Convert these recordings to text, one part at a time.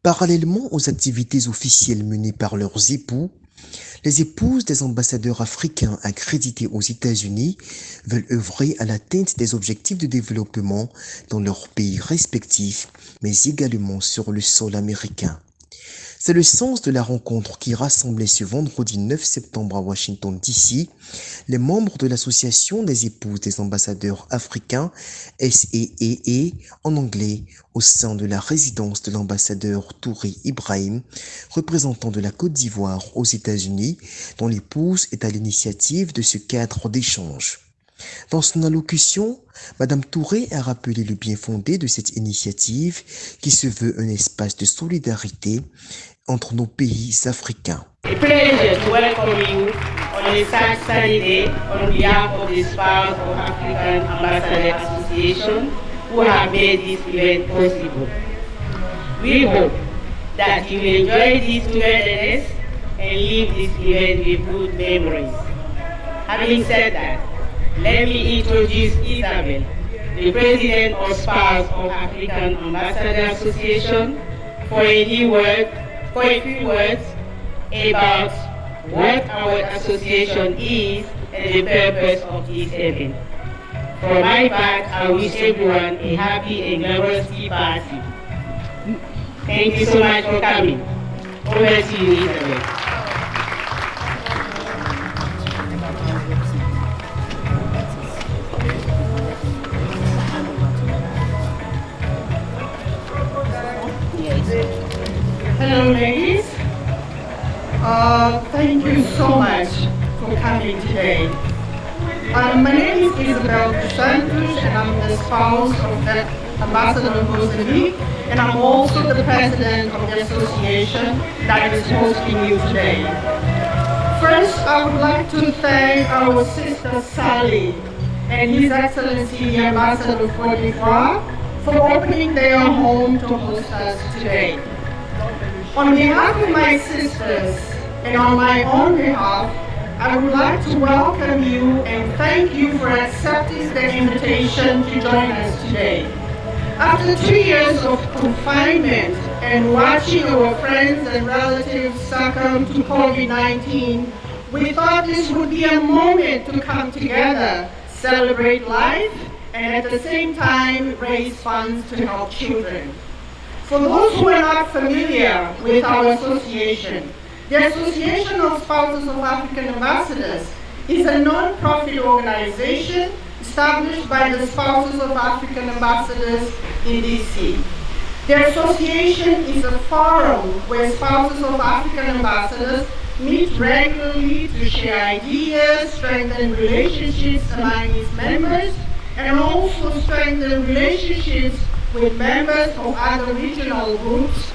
Parallèlement aux activités officielles menées par leurs époux, les épouses des ambassadeurs africains accrédités aux États-Unis veulent œuvrer à l'atteinte des objectifs de développement dans leurs pays respectifs, mais également sur le sol américain. C'est le sens de la rencontre qui rassemblait ce vendredi 9 septembre à Washington, D.C., les membres de l'Association des épouses des ambassadeurs africains, SAAA en anglais, au sein de la résidence de l'ambassadeur Touré Ibrahim, représentant de la Côte d'Ivoire aux États-Unis, dont l'épouse est à l'initiative de ce cadre d'échange. Dans son allocution, Madame Touré a rappelé le bien fondé de cette initiative qui se veut un espace de solidarité entre nos pays africains. A pleasure to welcome you on a sad Saturday on behalf of the Spouse of African Ambassador Association who have made this event possible. We hope that you enjoy this togetherness and leave this event with good memories. Having said that, let me introduce Isabel, the President of Spouse of African Ambassador Association, for a few words about what our association is and the purpose of this event. For my part, I wish everyone a happy and glorious tea party. Thank you so much for coming. Over to you, Isabel. Hello ladies, thank you so much for coming today. My name is Isabel dos Santos and I'm the spouse of the Ambassador of Mozambique and I'm also the president of the association that is hosting you today. First, I would like to thank our sister Sally and His Excellency the Ambassador of Côte d'Ivoire for opening their home to host us today. On behalf of my sisters and on my own behalf, I would like to welcome you and thank you for accepting the invitation to join us today. After 2 years of confinement and watching our friends and relatives succumb to COVID-19, we thought this would be a moment to come together, celebrate life, and at the same time raise funds to help children. For those who are not familiar with our association, the Association of Spouses of African Ambassadors is a non-profit organization established by the Spouses of African Ambassadors in DC. The association is a forum where spouses of African ambassadors meet regularly to share ideas, strengthen relationships among its members, and also strengthen relationships with members of other regional groups,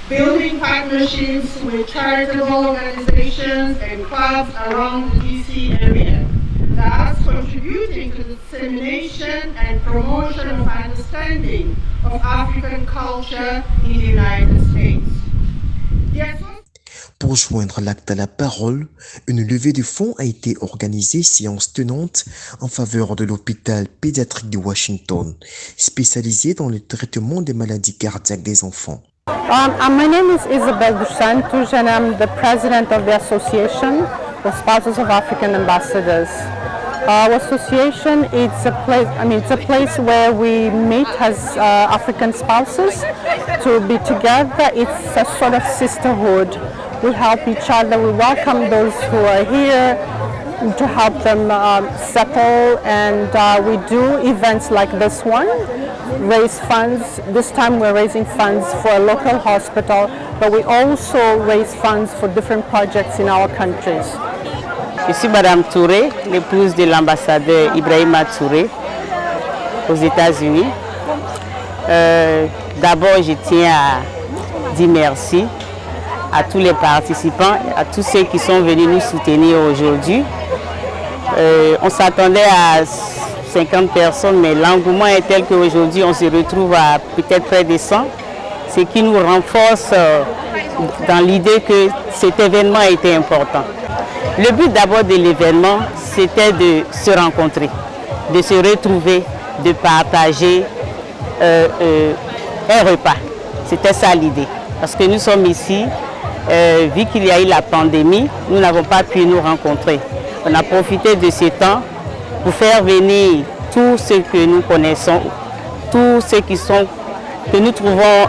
building partnerships with charitable organizations and clubs around the DC area, thus contributing to the dissemination and promotion of understanding of African culture in the United States. Pour joindre l'acte à la parole, une levée de fonds a été organisée, séance tenante en faveur de l'hôpital pédiatrique de Washington, spécialisé dans le traitement des maladies cardiaques des enfants. My name is Isabel dos Santos and I'm the president of the Association of Spouses of African Ambassadors. Our association it's a place where we meet as African spouses to be together. It's a sort of sisterhood. We help each other, we welcome those who are here to help them settle, and we do events like this one, raise funds. This time we're raising funds for a local hospital, but we also raise funds for different projects in our countries. Je suis Madame Touré, l'épouse de l'ambassadeur Ibrahima Touré aux États-Unis. D'abord, je tiens à dire merci à tous les participants, à tous ceux qui sont venus nous soutenir aujourd'hui. On s'attendait à 50 personnes, mais l'engouement est tel qu'aujourd'hui on se retrouve à peut-être près de 100, ce qui nous renforce dans l'idée que cet événement était important. Le but d'abord de l'événement, c'était de se rencontrer, de se retrouver, de partager un repas. C'était ça l'idée. parce que nous sommes ici, vu qu'il y a eu la pandémie, nous n'avons pas pu nous rencontrer. On a profité de ce temps pour faire venir tous ceux que nous connaissons, tous ceux que nous trouvons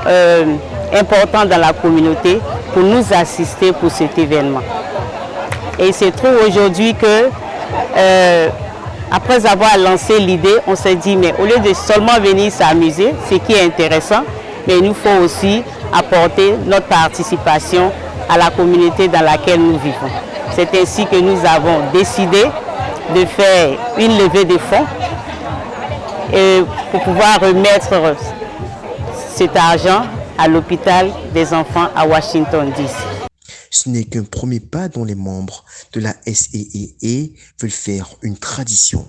importants dans la communauté pour nous assister pour cet événement. Et il se trouve aujourd'hui que, après avoir lancé l'idée, on s'est dit, mais au lieu de seulement venir s'amuser, ce qui est intéressant, mais il nous faut aussi apporter notre participation à la communauté dans laquelle nous vivons. C'est ainsi que nous avons décidé de faire une levée de fonds pour pouvoir remettre cet argent à l'hôpital des enfants à Washington, D.C. Ce n'est qu'un premier pas dont les membres de la SEEE veulent faire une tradition.